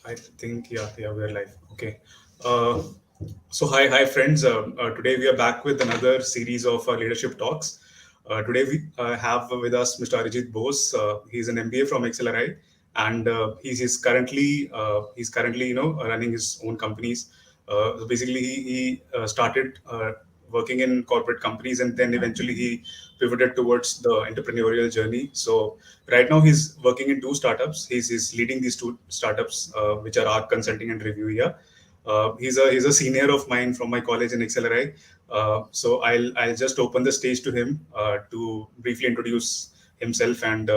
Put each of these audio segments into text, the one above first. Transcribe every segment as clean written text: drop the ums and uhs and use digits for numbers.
I think we're live. Okay. Uh, hi friends. Today we are back with another series of leadership talks. Today we have with us Mr. Arijit Bose. He's an MBA from XLRI, and he's currently running his own companies. So basically, he started working in corporate companies, and then eventually he pivoted towards the entrepreneurial journey. So right now, he's working in two startups. He's leading these two startups, which are Arc Consulting and Reviewia. He's a senior of mine from my college in XLRI. So I'll just open the stage to him to briefly introduce himself, and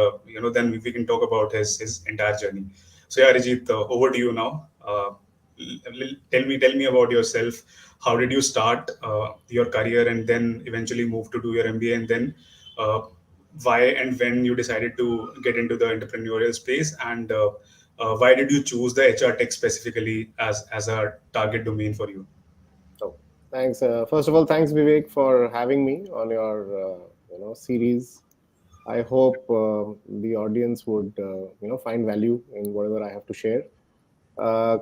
then we can talk about his entire journey. So yeah, Arijit, over to you now. Tell me about yourself. How did you start your career, and then eventually move to do your MBA, and then uh, why and when you decided to get into the entrepreneurial space, and why did you choose the HR tech specifically as a target domain for you? Oh, thanks. First of all, thanks Vivek for having me on your series. I hope the audience would find value in whatever I have to share.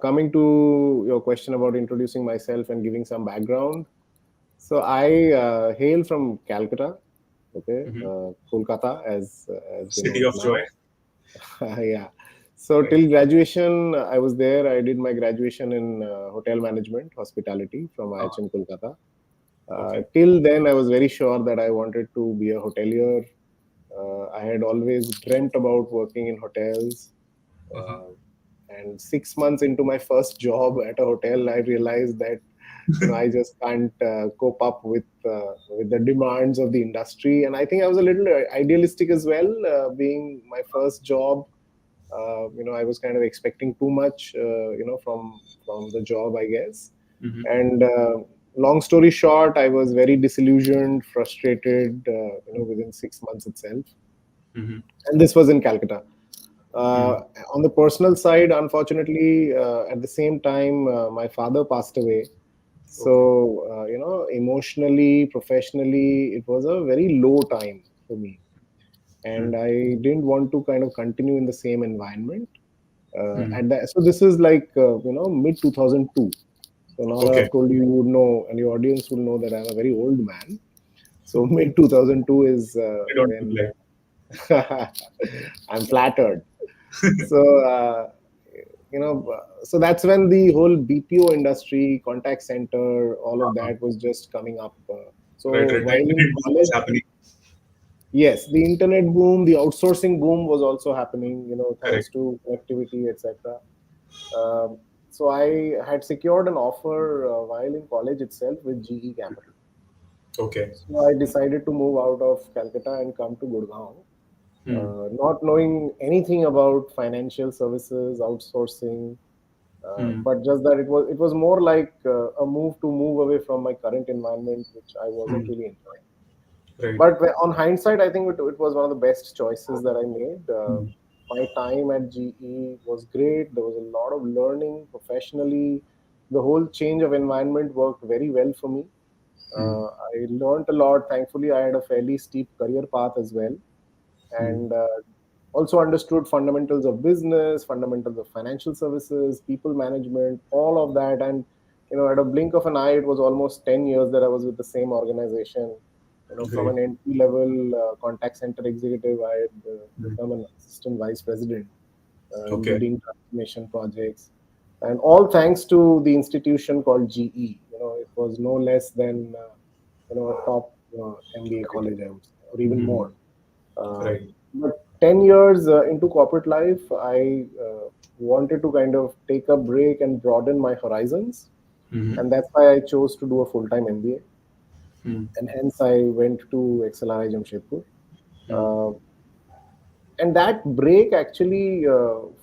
Coming to your question about introducing myself and giving some background, so I hail from Calcutta, okay, Hmm. Kolkata as we know City it of Joy, now. Yeah. So right? till graduation, I was there. I did my graduation in hotel management, hospitality from Uh, IHM Kolkata. okay. Till then, I was very sure that I wanted to be a hotelier. I had always dreamt about working in hotels. Uh-huh. Uh, and 6 months into my first job at a hotel, I realized that I just can't cope up with the demands of the industry. And I think I was a little idealistic as well, being my first job. I was kind of expecting too much, from the job, I guess. Hmm. And long story short, I was very disillusioned, frustrated, within 6 months itself. Hmm. And this was in Calcutta. Uh, Hmm. on the personal side, unfortunately, at the same time, my father passed away. Okay. So, emotionally, professionally, it was a very low time for me. Hmm. And I didn't want to kind of continue in the same environment. Hmm. At that, so this is like, mid 2002. So now that Okay. I've told you, you would know, and your audience will know that I'm a very old man. So mid 2002 is I don't look when like. I'm flattered. So, so that's when the whole BPO industry, contact center, all of Uh-huh. that was just coming up. Right, So right. The while in internet boom was college, happening. yes, the internet boom, the outsourcing boom was also happening, thanks Correct. to connectivity, etc. Um, so I had secured an offer while in college itself with GE Capital. Okay. So I decided to move out of Calcutta and come to Gurgaon, Hmm. not knowing anything about financial services, outsourcing, Hmm. but just that it was more like a move to move away from my current environment, which I wasn't Hmm. really enjoying. Right. But on hindsight, I think it was one of the best choices that I made. Hmm. My time at GE was great. There was a lot of learning professionally. The whole change of environment worked very well for me. Hmm. I learned a lot. Thankfully, I had a fairly steep career path as well, Hmm. and also understood fundamentals of business, fundamentals of financial services, people management, all of that. And at a blink of an eye, it was almost 10 years that I was with the same organization. From Great. an entry level contact center executive, I had Hmm. become an assistant vice president, Okay. leading transformation projects, and all thanks to the institution called GE. It was no less than a top MBA Right. college, I would say, or even Hmm. more. Right. But 10 years into corporate life, I wanted to kind of take a break and broaden my horizons. Hmm. And that's why I chose to do a full time MBA. Hmm. And hence I went to XLRI Jamshedpur. Hmm. Uh, and that break actually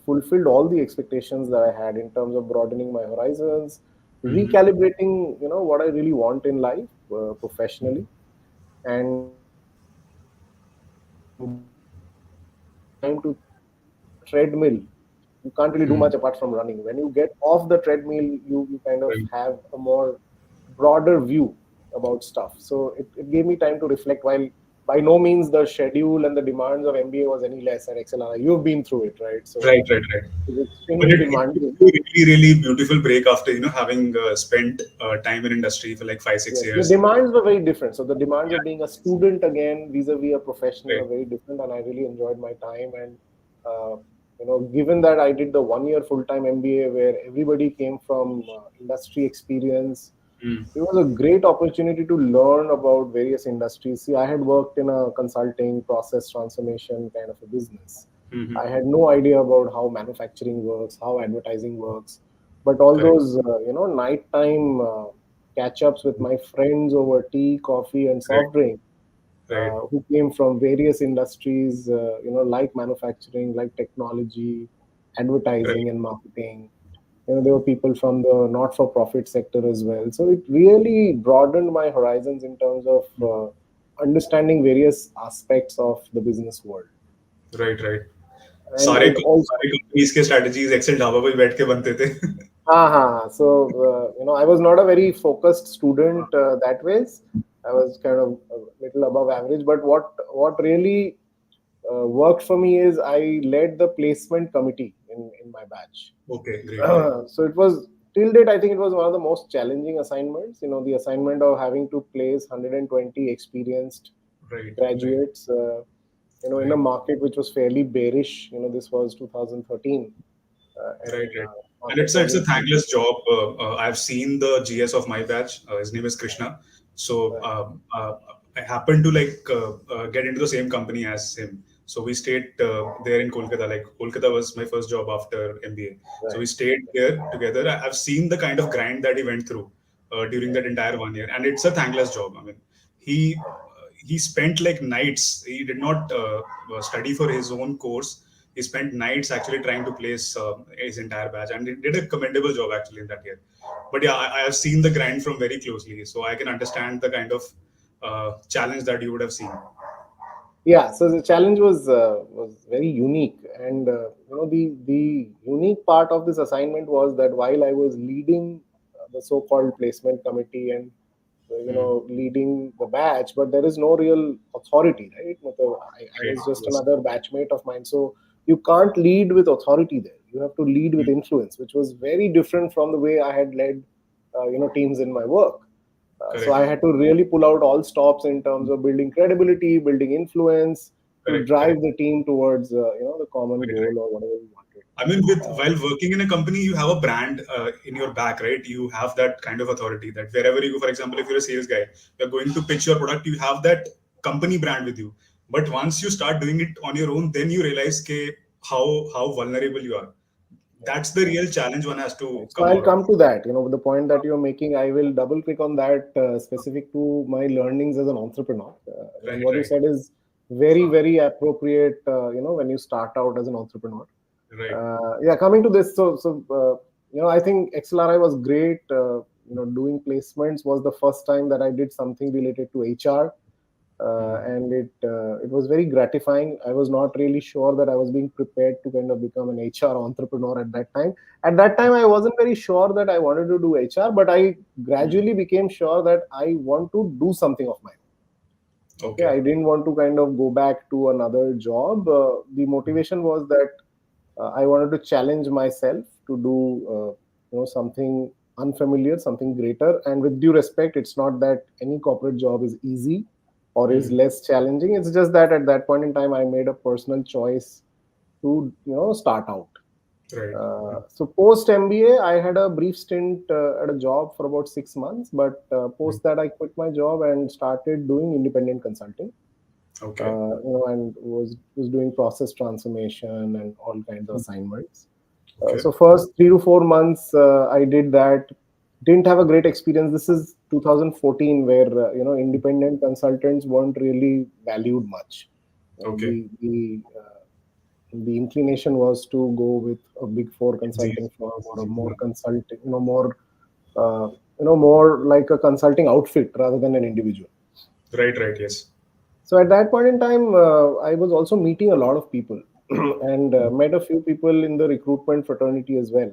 fulfilled all the expectations that I had in terms of broadening my horizons, Hmm. recalibrating, what I really want in life professionally, and time to on a treadmill. You can't really do Hmm. much apart from running. When you get off the treadmill, you kind of Right. have a more broader view about stuff. So it gave me time to reflect while by no means the schedule and the demands of MBA was any less at XLR. You've been through it, right? So Right, right, right. it's But extremely it took demanding. you a really, really beautiful break after having spent time in industry for like 5, 6 Yes, the years. demands were very different. So the demands of Yeah, being a student again vis-a-vis a professional are right, very different, and I really enjoyed my time. And uh, given that I did the 1 year full-time MBA where everybody came from industry experience, mm, it was a great opportunity to learn about various industries. See, I had worked in a consulting, process transformation kind of a business. mm-hmm. I had no idea about how manufacturing works, how advertising works, but all Correct, those nighttime catch-ups with my friends over tea, coffee, and correct, soft drink, right, who came from various industries, like manufacturing, like technology, right. advertising, and marketing. There were people from the not-for-profit sector as well. So it really broadened my horizons in terms of understanding various aspects of the business world. Right, right. And सारे it also, सारे companies के strategies Excel dhaba पे बैठ के बनते थे. so I was not a very focused student that ways. I was kind of a little above average. But what really worked for me is I led the placement committee in my batch. Okay, great, great. So it was till date. I think it was one of the most challenging assignments. The assignment of having to place 120 experienced Right, right, graduates. In a right. market which was fairly bearish. This was 2013, Right, and right. And market it's a volumes. thankless job. I've seen the GS of my batch. His name is Krishna. So Right, I happened to get into the same company as him. So we stayed there in Kolkata. Like Kolkata was my first job after MBA. So we right, stayed there together. I've seen the kind of grind that he went through during right, that entire 1 year, and it's a thankless job. I mean, he spent like nights. He did not study for his own course. He spent nights actually trying to place his entire batch, and he did a commendable job actually in that year. But yeah, I have seen the grind from very closely, so I can understand the kind of challenge that you would have seen. yeah. So the challenge was very unique, and the unique part of this assignment was that while I was leading the so-called placement committee and Hmm. leading the batch, but there is no real authority, right? I Right. was just Yes. another batchmate of mine, so you can't lead with authority there. You have to lead with Hmm. influence, which was very different from the way I had led teams in my work. So I Correct. had to really pull out all stops in terms of building credibility, building influence to Correct. drive Correct. the team towards the common Right. goal Right. or whatever we wanted. I mean, with while working in a company, you have a brand in your back, right? You have that kind of authority that wherever you go, for example, if you're a sales guy, you're going to pitch your product, you have that company brand with you. But once you start doing it on your own, then you realize how vulnerable you are. That's the real challenge one has to Right. So come I'll out of. come to that. The point that you're making, I will double click on that specific to my learnings as an entrepreneur. And Right, what you right, said is very, very appropriate, when you start out as an entrepreneur. right. Yeah, coming to this, I think XLRI was great. Doing placements was the first time that I did something related to HR, Hmm. and it was very gratifying. I was not really sure that I was being prepared to kind of become an HR entrepreneur at that time. At that time, I wasn't very sure that I wanted to do HR, but I Hmm. gradually became sure that I want to do something of my own. Okay, Okay. I didn't want to kind of go back to another job. The motivation was that I wanted to challenge myself to do something unfamiliar, something greater. And with due respect, it's not that any corporate job is easy or is Hmm. less challenging. It's just that at that point in time, I made a personal choice to start out. Right. So post MBA, I had a brief stint at a job for about 6 months, but Hmm. post that I quit my job and started doing independent consulting. Okay. And was doing process transformation and all kinds of assignments. Okay. So first 3 to 4 months, I did that. Didn't have a great experience. This is 2014, where independent consultants weren't really valued much. Okay. The inclination was to go with a big four Easy. consulting firm or a more Hmm. consulting, more like a consulting outfit rather than an individual. Right. Right. Yes. So at that point in time, I was also meeting a lot of people and met a few people in the recruitment fraternity as well.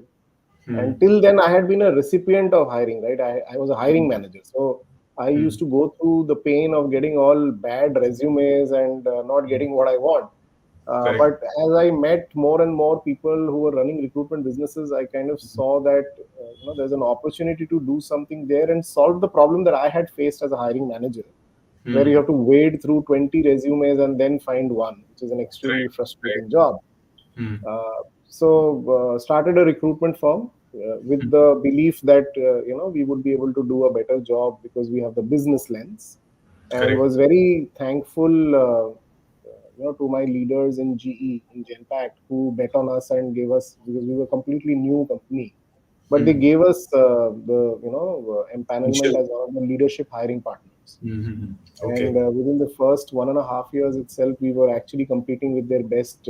Hmm. And till then, I had been a recipient of hiring, right? I was a hiring manager. So I used to go through the pain of getting all bad resumes and not getting what I want. Correct. But as I met more and more people who were running recruitment businesses, I kind of saw that there's an opportunity to do something there and solve the problem that I had faced as a hiring manager, where you Hmm. have to wade through 20 resumes and then find one, which is an extremely Right. frustrating Right. job. So started a recruitment firm with Hmm. the belief that we would be able to do a better job because we have the business lens, and Correct. was very thankful to my leaders in GE in Genpact who bet on us and gave us, because we were a completely new company, but they Hmm. gave us the empanelment Initial. as one of the leadership hiring partners. Hmm. And Okay. within the first 1.5 years itself, we were actually competing with their best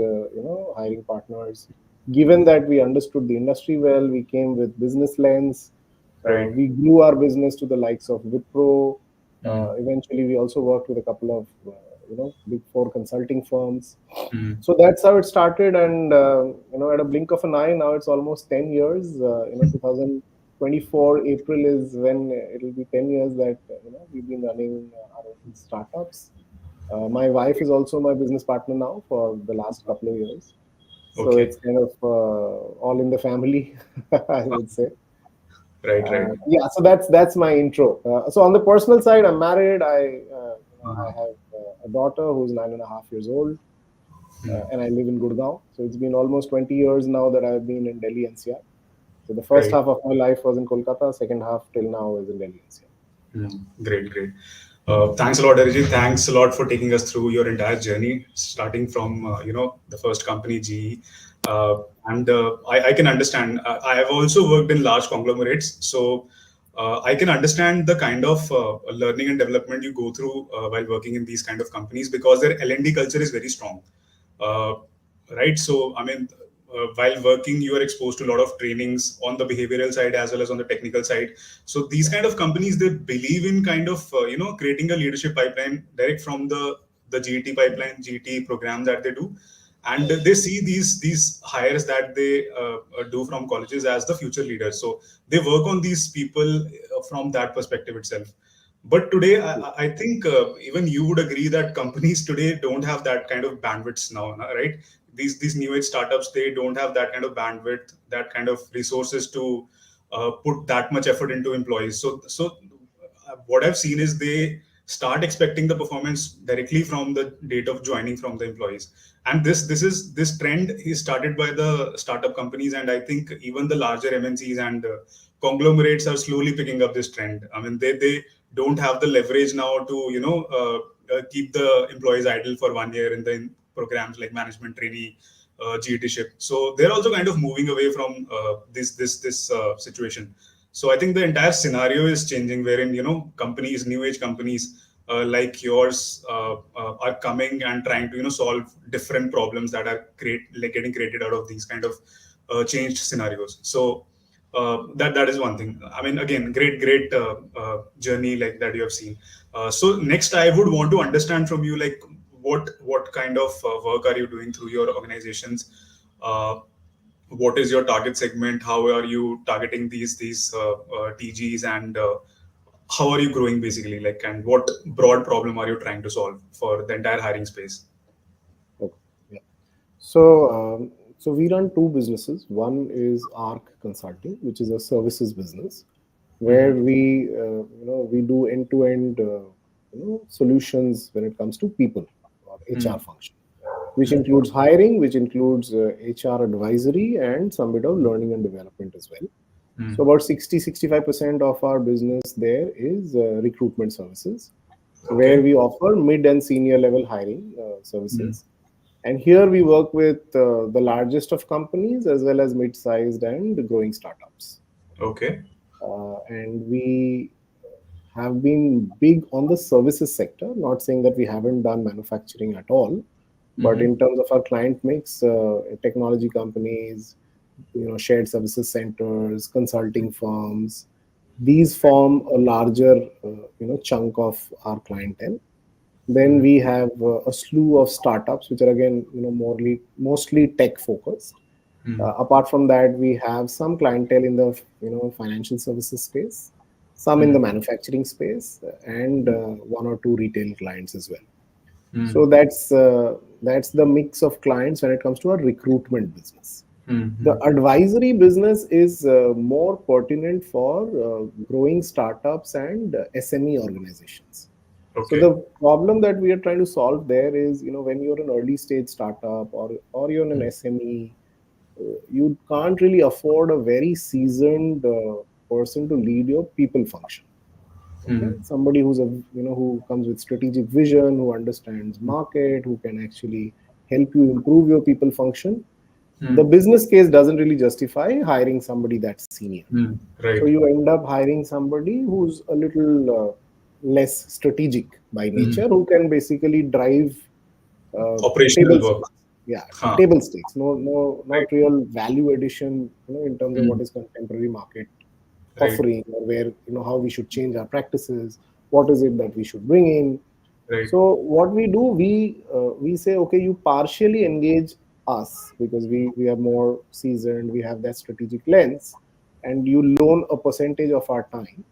hiring partners. Given that we understood the industry well, we came with business lens. Right. We grew our business to the likes of Wipro. Hmm. Eventually we also worked with a couple of big four consulting firms. Hmm. So that's how it started, and at a blink of an eye, now it's almost 10 years. 2024 April is when it'll be 10 years that we've been running our own startups. My wife is also my business partner now for the last couple of years, so Okay. it's kind of all in the family, I would say. Right. Right. Yeah, so that's my intro. So on the personal side, I'm married. I have a daughter who's 9.5 years old, and I live in Gurgaon. So it's been almost 20 years now that I've been in Delhi NCR. So the first Right. half of my life was in Kolkata, second half till now is in Delhi NCR. Great, great. Thanks a lot, Arijit. Thanks a lot for taking us through your entire journey, starting from the first company GE, and I can understand. I have also worked in large conglomerates, so I can understand the kind of learning and development you go through while working in these kind of companies because their L&D culture is very strong. Uh, right? So, I mean, while working, you are exposed to a lot of trainings on the behavioral side as well as on the technical side. So, these kind of companies, they believe in kind of creating a leadership pipeline direct from the GET pipeline, GET program that they do, and they see these hires that they do from colleges as the future leaders. So they work on these people from that perspective itself. But today, I think even you would agree that companies today don't have that kind of bandwidth now, right? These new age startups, they don't have that kind of bandwidth, that kind of resources to put that much effort into employees. So what I've seen is they start expecting the performance directly from the date of joining from the employees, and this trend is started by the startup companies, and I think even the larger MNCs and conglomerates are slowly picking up this trend. I mean, they don't have the leverage now to keep the employees idle for 1 year in the programs like management trainee, GET-ship. So they're also kind of moving away from this situation. So I think the entire scenario is changing, wherein companies, new age companies like yours are coming and trying to solve different problems that are getting created out of these kind of changed scenarios. So that is one thing. I mean, again, great journey like that you have seen. So next, I would want to understand from you, like what kind of work are you doing through your organizations? What is your target segment? How are you targeting these TGs, and how are you growing basically? Like, and what broad problem are you trying to solve for the entire hiring space? Okay. Yeah. So we run two businesses. One is Arc Consulting, which is a services business, where Hmm. we do end-to-end solutions when it comes to people or Hmm. HR function, which includes hiring, which includes HR advisory, and some bit of learning and development as well. So Hmm. about 60-65% of our business there is recruitment services, where Okay. we offer mid and senior level hiring Hmm. services. And here we work with the largest of companies as well as mid-sized and growing startups. Okay. And we have been big on the services sector, not saying that we haven't done manufacturing at all, but Hmm. in terms of our client mix, technology companies, shared services centers, consulting firms, these form a larger chunk of our clientele. Then Hmm. we have a slew of startups, which are again mostly tech focused. Hmm. Apart from that, we have some clientele in the financial services space, some in the Mm. manufacturing space, and one or two retail clients as well. Mm. So that's the mix of clients when it comes to our recruitment business. Mm. The Mm. advisory business is more pertinent for growing startups and SME organizations. So Okay. the problem that we are trying to solve there is, when you're an early stage startup, or you're an Mm. SME, you can't really afford a very seasoned person to lead your people function. Okay, Mm. somebody who comes with strategic vision, who understands market, who can actually help you improve your people function. The Mm. business case doesn't really justify hiring somebody that's senior. Mm. So Right. you end up hiring somebody who's a little less strategic by Mm. nature, who can basically drive Operational table work. stakes. Yeah, Huh. table stakes. No, Right. not real value addition. In terms of what Mm. is contemporary market Right. offering, or where, how we should change our practices. What is it that we should bring in? Right. So what we do, we say, okay, you partially engage us because we are more seasoned, we have that strategic lens, and you loan a percentage of our time,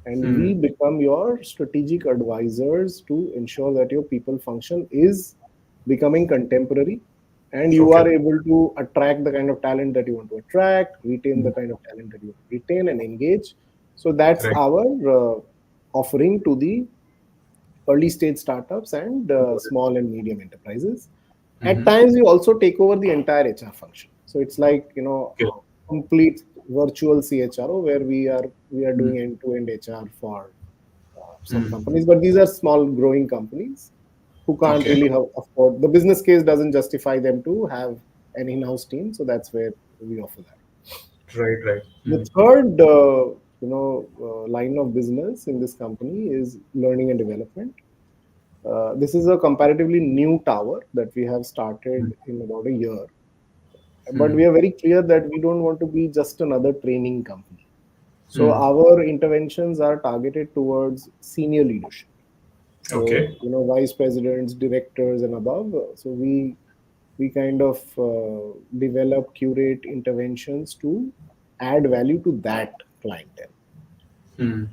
and we Mm. become your strategic advisors to ensure that your people function is becoming contemporary, and you Okay. are able to attract the kind of talent that you want to attract, retain the Mm. kind of talent that you want to retain and engage. So that's Right. our offering to the early stage startups and Got it. small and medium enterprises. At Mm-hmm. times, we also take over the entire HR function. So it's like, Okay. complete virtual CHRO, where we are Mm. doing end to end HR for some Mm. companies, but these are small growing companies who can't Okay. really afford, the business case doesn't justify them to have an in-house team. So that's where we offer that. Right. Right. The Mm. third line of business in this company is learning and development. This is a comparatively new tower that we have Mm. started in about a year, but Mm. we are very clear that we don't want to be just another training company. So Mm. our interventions are targeted towards senior leadership. So, Okay. vice presidents, directors, and above. So we kind of develop, curate interventions to add value to that clientele. Mm.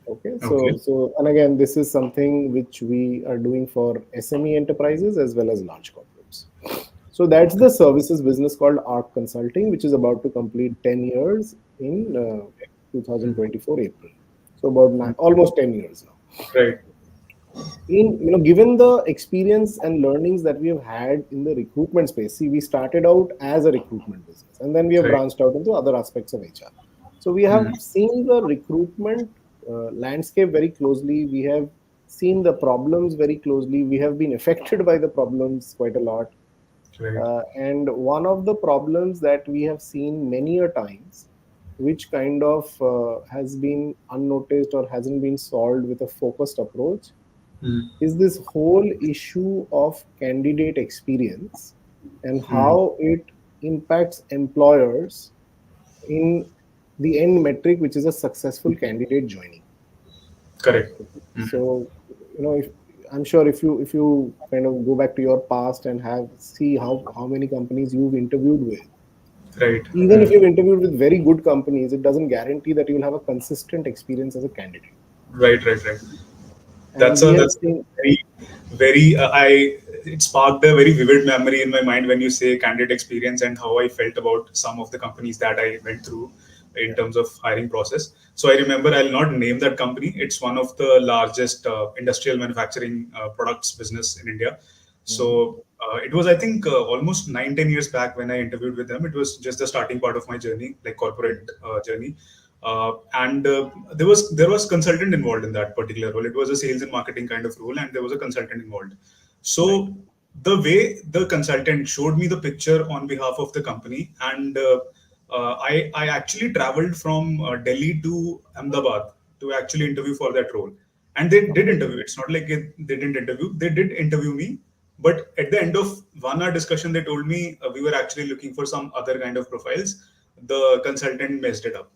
Okay, so Okay. so and again, this is something which we are doing for SME enterprises as well as large corporates. So that's the services business called Arc Consulting, which is about to complete 10 years in Mm. 2024 April. So about Mm. almost 10 years now. Right. Given the experience and learnings that we have had in the recruitment space, see, we started out as a recruitment business, and then we have Right. branched out into other aspects of HR. So we have Mm. seen the recruitment landscape very closely. We have seen the problems very closely. We have been affected by the problems quite a lot. Right. And one of the problems that we have seen many a times, which kind of has been unnoticed or hasn't been solved with a focused approach, Mm. is this whole issue of candidate experience and Mm. how it impacts employers in the end metric, which is a successful candidate joining. Correct. Mm. So, if I'm sure, if you kind of go back to your past and have see how many companies you've interviewed with, Right. even if Mm. you've interviewed with very good companies, it doesn't guarantee that you'll have a consistent experience as a candidate. Right. Right. Right. And we have That's seen. very very I it sparked a very vivid memory in my mind when you say candid experience and how I felt about some of the companies that I went through in Yeah. terms of hiring process. So I remember, I'll not name that company. It's one of the largest industrial manufacturing products business in India. Mhm. So it was, I think, almost 9-10 years back when I interviewed with them. It was just the starting part of my journey, like corporate journey. And there was consultant involved in that particular role. It was a sales and marketing kind of role, and there was a consultant involved. Right. So the way the consultant showed me the picture on behalf of the company, and I actually traveled from Delhi to Ahmedabad to actually interview for that role, and they did Okay. interview. It's not like they didn't interview. They did interview me, but at the end of 1 hour discussion, they told me we were actually looking for some other kind of profiles. The consultant messed it up.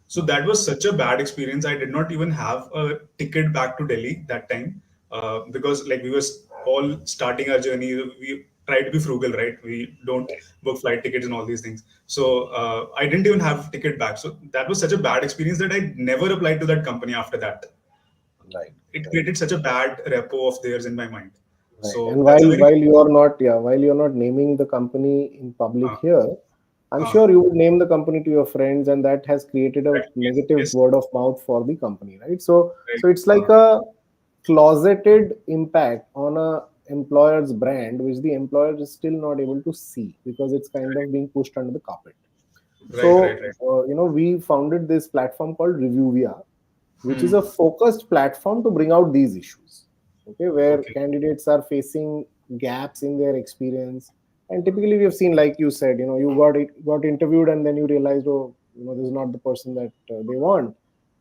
So Mhm. that was such a bad experience. I did not even have a ticket back to Delhi that time, because like we were all starting our journey. try to be frugal, right? We don't book flight tickets and all these things. So I didn't even have ticket back. So that was such a bad experience that I never applied to that company after that. Right. It Right. created such a bad repo of theirs in my mind. Right. So And that's a very while you are not, yeah, while you are not naming the company in public uh, here, I'm uh, sure you would name the company to your friends, and that has created a right, yes, negative yes, word of mouth for the company, right? So, right, so it's like a closeted impact on a employer's brand, which the employer is still not able to see because it's kind of being pushed under the carpet. right, So, right, right. we founded this platform called Reviewia, which is Hmm. a focused platform to bring out these issues, okay, where Okay. candidates are facing gaps in their experience. And typically we have seen, like you said, you got interviewed and then you realized, oh, this is not the person that they want. Hmm.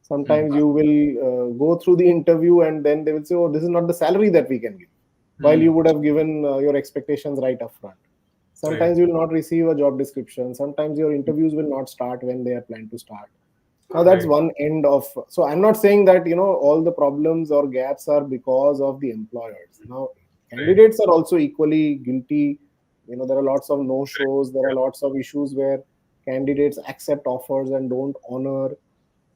Sometimes you will go through the interview and then they will say, oh, this is not the salary that we can give, while you Hmm. would have given your expectations right up front. Right. Sometimes you will not receive a job description. Sometimes your interviews will not start when they are planned to start. Now that's Right. one end of. So I'm not saying that all the problems or gaps are because of the employers. Now Right. candidates are also equally guilty. There are lots of no Correct. shows. There are Yeah. lots of issues where candidates accept offers and don't honor.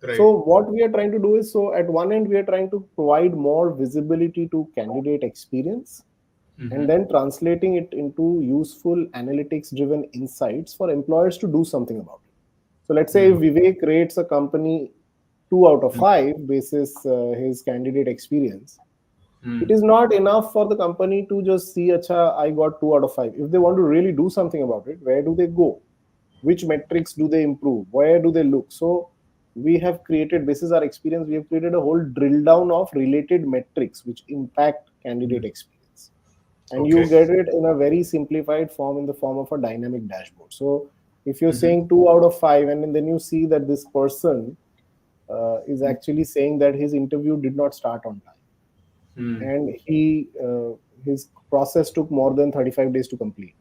Right. So what we are trying to do is, so at one end we are trying to provide more visibility to candidate experience, and Mm-hmm. then translating it into useful analytics driven insights for employers to do something about it. So let's say if Hmm. Vivek rates a company 2 out of 5 basis his candidate experience, it Hmm. is not enough for the company to just see, acha, I got 2 out of 5. If they want to really do something about it, where do they go? Which metrics do they improve? Where do they look? So we have created, basis our experience, we have created a whole drill down of related metrics which impact Hmm. candidate experience, and you Okay. get it in a very simplified form in the form of a dynamic dashboard. So if you're Mm-hmm. saying 2 out of 5 and then you see that this person is actually saying that his interview did not start on time, Hmm. and his process took more than 35 days to complete.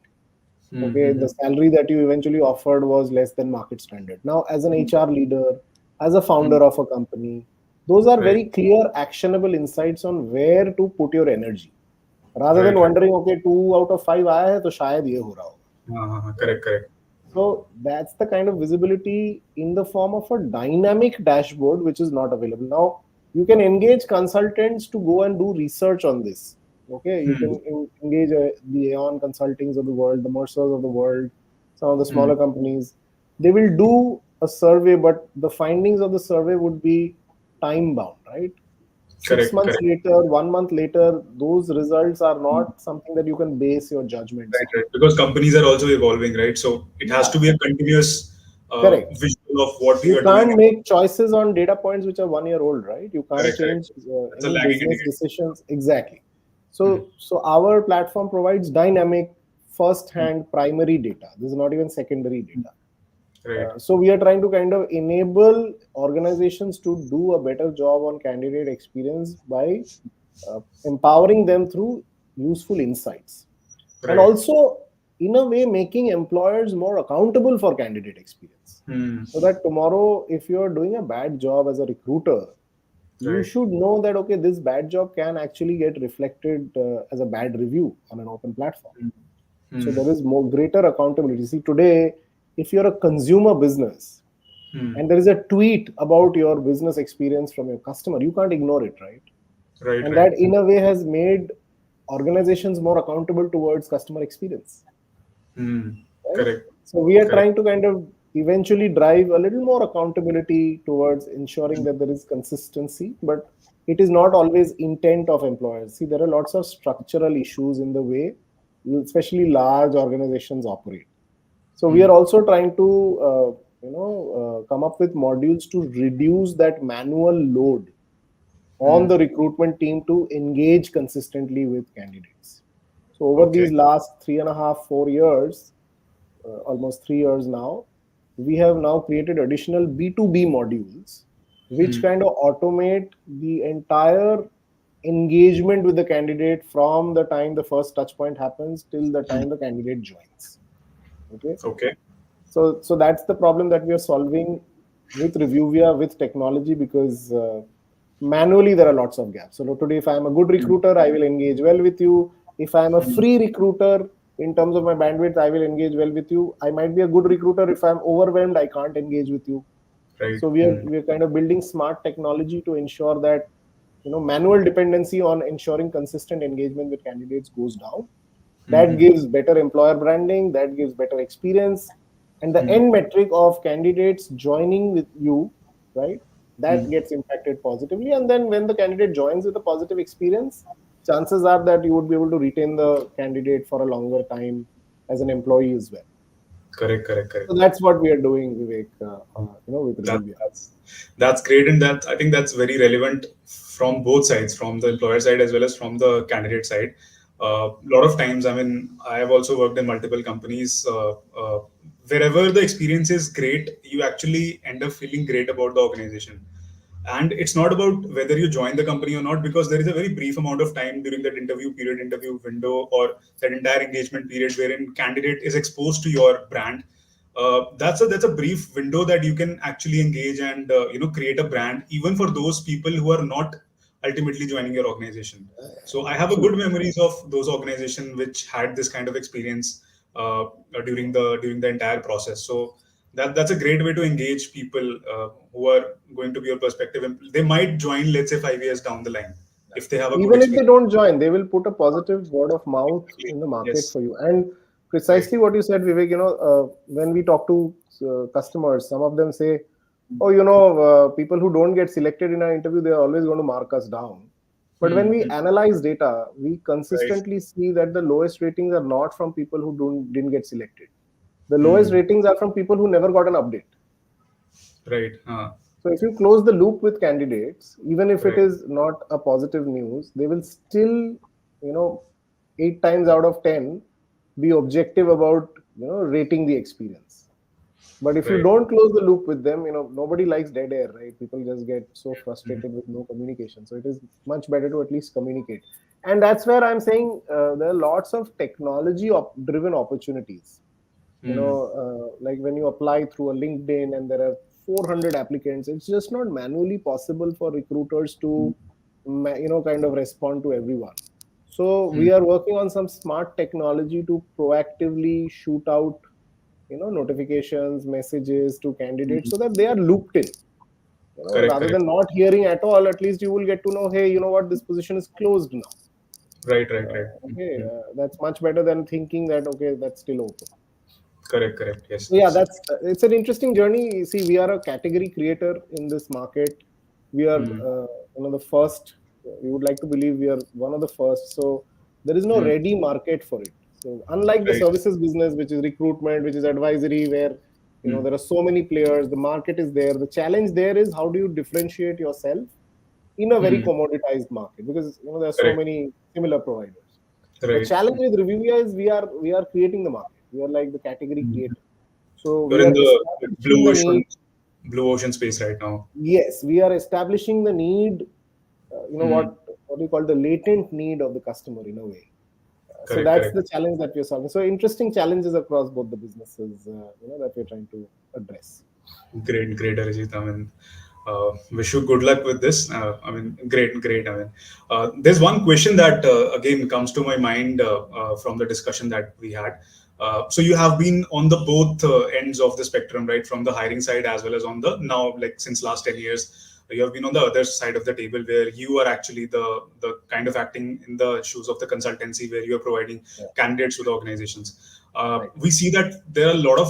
Okay, Hmm. the salary that you eventually offered was less than market standard. Now as an HR leader, as a Hmm. founder of a company, those are Right. very clear actionable insights on where to put your energy, rather than Right. Right. wondering, okay, 2 out of 5 आया है तो शायद ये हो रहा होगा, right? Correct. Correct. So that's the kind of visibility in the form of a dynamic dashboard which is not available. Now you can engage consultants to go and do research on this. Okay, you Hmm. can engage the Aon Consultings of the world, the Mercers of the world, some of the Hmm. smaller companies. They will do a survey, but the findings of the survey would be time bound, right? six Correct. months Correct. later, 1 month later, those results are not something that you can base your judgments Right. on. Right. Because companies are also evolving, right? So it has Yeah, to be a continuous correct. visual of what we You are doing. can't make choices on data points which are 1 year old, right? You can't Correct. Correct. change That's a any lagging business indicator. decisions. Exactly. Hmm. So our platform provides dynamic first Hmm. hand primary data. This is not even secondary data. Right. So we are trying to kind of enable organizations to do a better job on candidate experience by empowering them through useful insights, and Right. also in a way making employers more accountable for candidate experience, Hmm. so that tomorrow if you're doing a bad job as a recruiter, you Right. should know that, okay, this bad job can actually get reflected as a bad review on an open platform. Hmm. So Hmm. there is more greater accountability. See, today if you're a consumer business Hmm. and there is a tweet about your business experience from your customer, you can't ignore it, right? Right. And Right. that in a way has made organizations more accountable towards customer experience, Hmm. right? Correct. So we are Correct. trying to kind of eventually drive a little more accountability towards ensuring Hmm. that there is consistency, but it is not always intent of employers. See, there are lots of structural issues in the way especially large organizations operate. So we Hmm. are also trying to come up with modules to reduce that manual load on Hmm. the recruitment team to engage consistently with candidates. So over Okay. these last 3.5, 4 years, almost 3 years now, we have now created additional B2B modules, which Hmm. kind of automate the entire engagement with the candidate from the time the first touch point happens till the Hmm. time the candidate joins. Okay. Okay. So that's the problem that we are solving with Reviewia with technology, because manually there are lots of gaps. So today, if I'm a good Hmm. recruiter, I will engage well with you. If I'm a Hmm. free recruiter, in terms of my bandwidth, I will engage well with you. I might be a good recruiter. If I'm overwhelmed, I can't engage with you. Right. So we are kind of building smart technology to ensure that manual dependency on ensuring consistent engagement with candidates goes down. That Mm-hmm. gives better employer branding, that gives better experience, and the end metric of candidates joining with you, right, that gets impacted positively. And then when the candidate joins with a positive experience, chances are that you would be able to retain the candidate for a longer time as an employee as well. Correct, correct, So correct. that's what we are doing, Vivek, with That, Reviewia. that's great, and that I think that's very relevant from both sides, from the employer side as well as from the candidate side. A lot of times, I mean, I have also worked in multiple companies. Wherever the experience is great, you actually end up feeling great about the organization. And it's not about whether you join the company or not, because there is a very brief amount of time during that interview period, interview window, or that entire engagement period wherein candidate is exposed to your brand. That's a brief window that you can actually engage and create a brand even for those people who are not ultimately joining your organization. So I have a True. good memories of those organizations which had this kind of experience during the entire process. So that's a great way to engage people who are going to be your perspective. They might join, let's say, 5 years down the line if they have a good Even if they experience. don't join, they will put a positive word of mouth in the market Yes, for you. And right. precisely what you said, Vivek, when we talk to customers, some of them say, oh, people who don't get selected in our interview, they're always going to mark us down. But when we Hmm. analyze data, we Right. consistently see that the lowest ratings are not from people who didn't get selected. The lowest Hmm. ratings are from people who never got an update. Right. So if you close the loop with candidates, even if it Right. is not a positive news, they will still, 8 times out of 10, be objective about, rating the experience. But if you Right. don't close the loop with them, nobody likes dead air, right? People just get so frustrated with no communication. So it is much better to at least communicate. And that's where I'm saying there are lots of technology driven opportunities. Hmm. Like when you apply through a LinkedIn and there are 400 applicants, it's just not manually possible for recruiters to kind of respond to everyone. So Hmm. we are working on some smart technology to proactively shoot out notifications, messages to candidates, Hmm. so that they are looped in. Correct. Rather Correct. than not hearing at all, at least you will get to know, hey, you know what, this position is closed now. Right. Right. Right. Okay, Hmm. that's much better than thinking that, okay, that's still open. Correct. Correct. Yes. Yeah, Yes. that's it's an interesting journey. See, we are a category creator in this market. We are Hmm. one of the first. We would like to believe we are one of the first. So there is no Hmm. ready market for it. So unlike the Right. services business, which is recruitment, which is advisory, where Hmm. there are so many players, the market is there. The challenge there is how do you differentiate yourself in a very Hmm. commoditized market, because there are so Correct. many similar providers. The Right. challenge with Reviewia is we are creating the market. We are like the category Hmm. creator. So You're we in are the establishing blue the need. ocean, blue ocean space right now. Yes, we are establishing the need. Hmm. What you call the latent need of the customer in a way. So Correct. that's Correct. the challenge that we're solving. So interesting challenges across both the businesses, that we're trying to address. Great, great, Arijit. I mean, wish you good luck with this. I mean, great, great. I mean, there's one question that again comes to my mind from the discussion that we had. So you have been on the both ends of the spectrum, right? From the hiring side as well as on the now, like since last 10 years, you have been on the other side of the table where you are actually the kind of acting in the shoes of the consultancy where you are providing Yeah, candidates to the organizations. right. We see that there are a lot of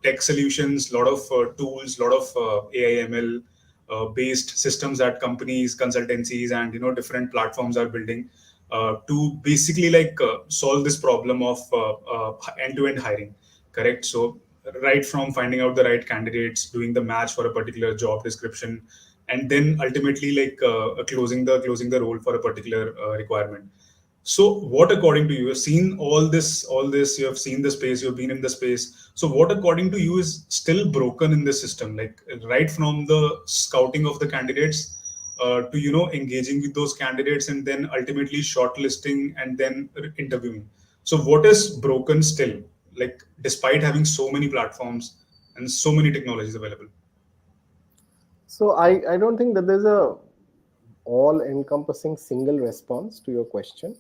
tech solutions, a lot of tools, a lot of AI ML based systems that companies, consultancies, and different platforms are building to basically like solve this problem of end-to-end hiring. Correct. So right from finding out the right candidates, doing the match for a particular job description, and then ultimately like closing the role for a particular requirement. So, what according to you, you've seen all this, you have seen the space, you've been in the space. So, what according to you is still broken in this system? Like right from the scouting of the candidates to engaging with those candidates and then ultimately shortlisting and then interviewing. So, what is broken still? Like despite having so many platforms and so many technologies available. So I don't think that there's a all encompassing single response to your question.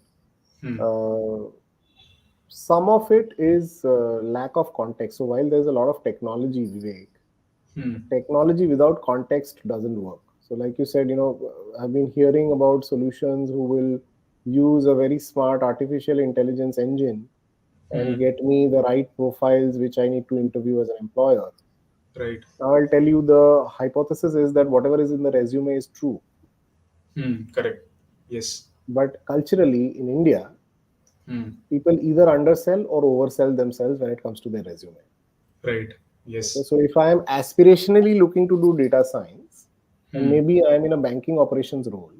Hmm. Uh, some of it is lack of context. So while there's a lot of technology, Vivek, Hmm. technology without context doesn't work. So like you said, I've been hearing about solutions who will use a very smart artificial intelligence engine and Hmm. get me the right profiles which I need to interview as an employer. Right. Now I'll tell you, the hypothesis is that whatever is in the resume is true. Hmm. Correct. Yes. But culturally in India, Hmm. people either undersell or oversell themselves when it comes to their resume. Right. Okay, Yes. so if I am aspirationally looking to do data science, and Hmm. maybe I am in a banking operations role,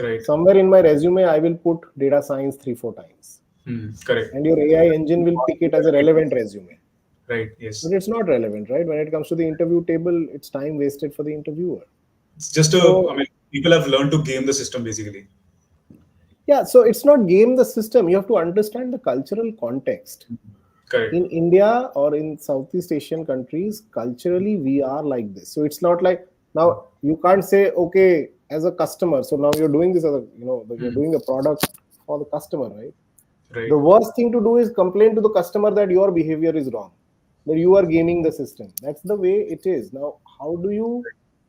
Right. somewhere in my resume I will put data science 3 4 times, Hmm. Correct. and your AI engine will pick it as a relevant resume. Right. But Yes. it's not relevant, right? When it comes to the interview table, it's time wasted for the interviewer. It's just a. I So mean, people have learned to game the system basically. yeah, so it's not game the system. You have to understand the cultural context. Correct. In India or in Southeast Asian countries, culturally we are like this. So it's not like, now you can't say, okay, as a customer, so now you're doing this as a, you're Hmm. doing the product for the customer, right? The Right. worst thing to do is complain to the customer that your behavior is wrong, that you are gaming the system. That's the way it is. Now, how do you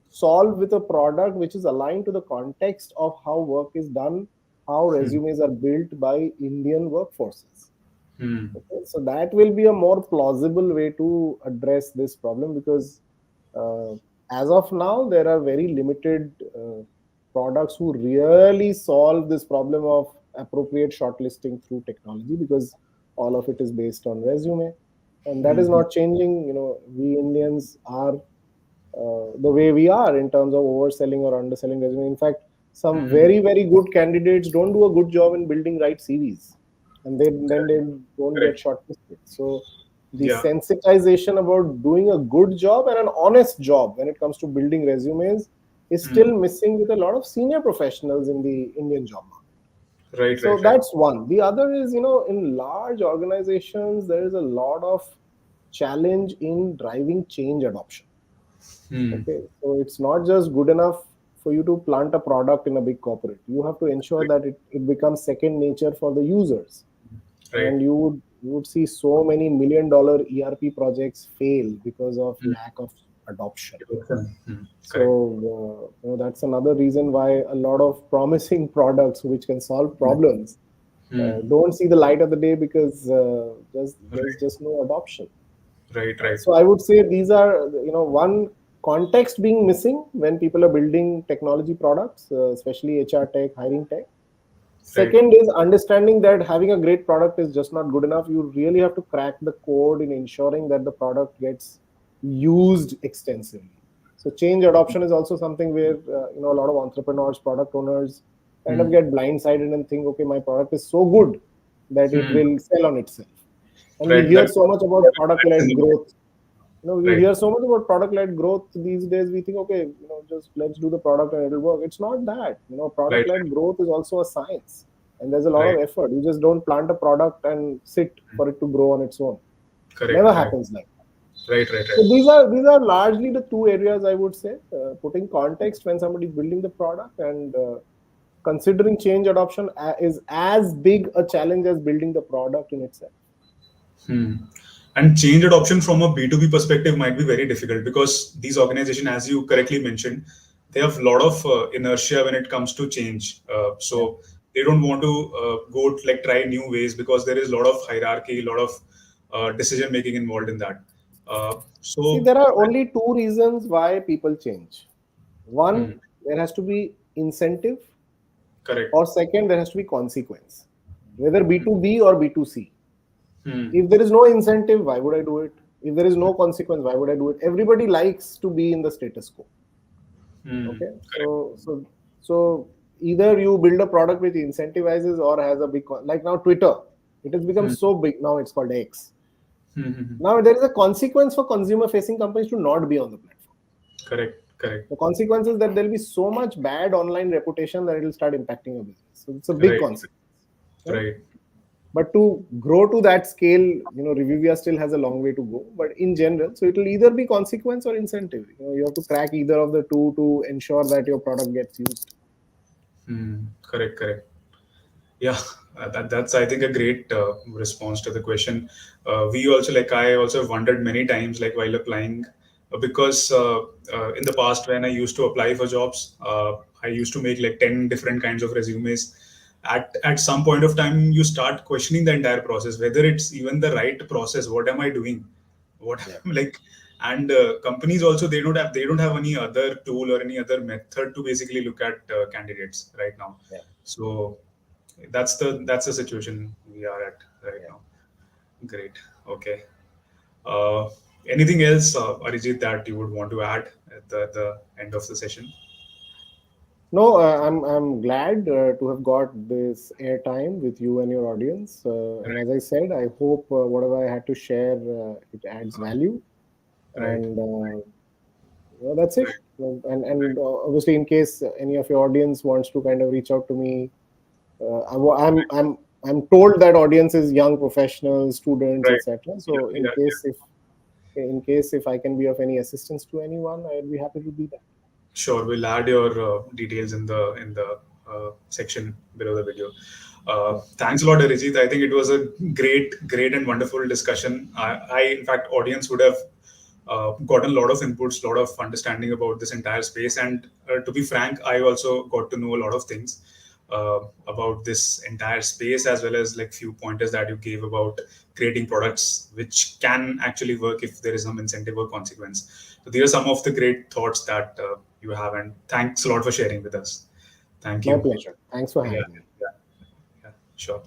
solve with a product which is aligned to the context of how work is done, how Hmm. resumes are built by Indian workforces? Hmm. Okay, so that will be a more plausible way to address this problem, because uh, as of now, there are very limited products who really solve this problem of appropriate shortlisting through technology, because all of it is based on resume, and that is Hmm. not changing. We Indians are the way we are in terms of overselling or underselling resume. In fact, some Hmm. very very good candidates don't do a good job in building right CVs, and then they don't get Correct. shortlisted. So the Yeah. sensitization about doing a good job and an honest job when it comes to building resumes is Hmm. still missing with a lot of senior professionals in the Indian job market. Right. So Right. Right. that's one. The other is, in large organizations, there is a lot of challenge in driving change adoption. Hmm. Okay, so it's not just good enough for you to plant a product in a big corporate. You have to ensure Right. that it becomes second nature for the users. Right. And you would see so many $1 million ERP projects fail because of Hmm. lack of adoption. Hmm. So Correct. that's another reason why a lot of promising products which can solve Hmm. problems Hmm. don't see the light of the day, because there's Right. just no adoption. Right. Right. So I would say these are, one, context being missing when people are building technology products, especially HR tech, hiring tech. Right. Second is understanding that having a great product is just not good enough. You really have to crack the code in ensuring that the product gets used extensively. So change adoption is also something where a lot of entrepreneurs, product owners kind of Hmm. get blindsided and think, okay, my product is so good that it Hmm. will sell on itself. And we Right. hear That. so much about product-led growth. We Right. hear so much about product-led growth these days. We think, okay, just let's do the product and it'll work. It's not that. Right. Product-led growth is also a science, and there's a lot of Right. effort. You just don't plant a product and sit for it to grow on its own. Correct. Never Correct. happens like that. Right. Right. So Right. these are largely the two areas I would say: putting context when somebody is building the product, and considering change adoption is as big a challenge as building the product in itself. Hmm. And change adoption from a B2B perspective might be very difficult because these organizations, as you correctly mentioned, they have a lot of inertia when it comes to change. Yeah. So they don't want to go like try new ways because there is a lot of hierarchy, a lot of decision making involved in that. See, So there are only two reasons why people change. One, hmm, there has to be incentive, correct. or second, there has to be consequence, whether B2B or B2C. Hmm, If there is no incentive, why would I do it? If there is no consequence, why would I do it? Everybody likes to be in the status quo. hmm, Okay, correct. so either you build a product which incentivizes or has a big like now Twitter. It has become Hmm, so big now. It's called X. hmm, hmm, hmm. Now there is a consequence for consumer-facing companies to not be on the platform. Correct. Correct. The consequence is that there will be so much bad online reputation that it will start impacting your business. So it's a big Right. consequence, right? Right. But to grow to that scale, Reviewia still has a long way to go. But in general, so it will either be consequence or incentive. You have to crack either of the two to ensure that your product gets used. Hmm, correct. Correct. Yeah, that's I think a great response to the question. We also like I also wondered many times like while applying because in the past when I used to apply for jobs, I used to make like 10 different kinds of resumes. At some point of time, you start questioning the entire process, whether it's even the right process. What am I doing? What Yeah. like and companies also they don't have any other tool or any other method to basically look at candidates right now. Yeah. So that's the situation we are at right Yeah. now. Great. Okay. Uh, Anything else, Arijit, that you would want to add at the end of the session? No, I'm glad to have got this airtime with you and your audience. And as Right. I said, I hope whatever I had to share, it adds Uh, value. right. And that's it. Right. And obviously, in case any of your audience wants to kind of reach out to me, I'm told that audience is young professionals, students, Right. etc. Yeah. So Yeah. in case if I can be of any assistance to anyone, I'd be happy to be that. Sure, we'll add your details in the section below the video. Yeah. Thanks a lot, Arijit. I think it was a great and wonderful discussion. In fact, audience would have gotten a lot of inputs, a lot of understanding about this entire space. And to be frank, I also got to know a lot of things about this entire space, as well as like few pointers that you gave about creating products which can actually work if there is some incentive or consequence. So these are some of the great thoughts that you have, and thanks a lot for sharing with us. Thank My you. pleasure. Thanks for Yeah, having me. yeah, yeah, sure.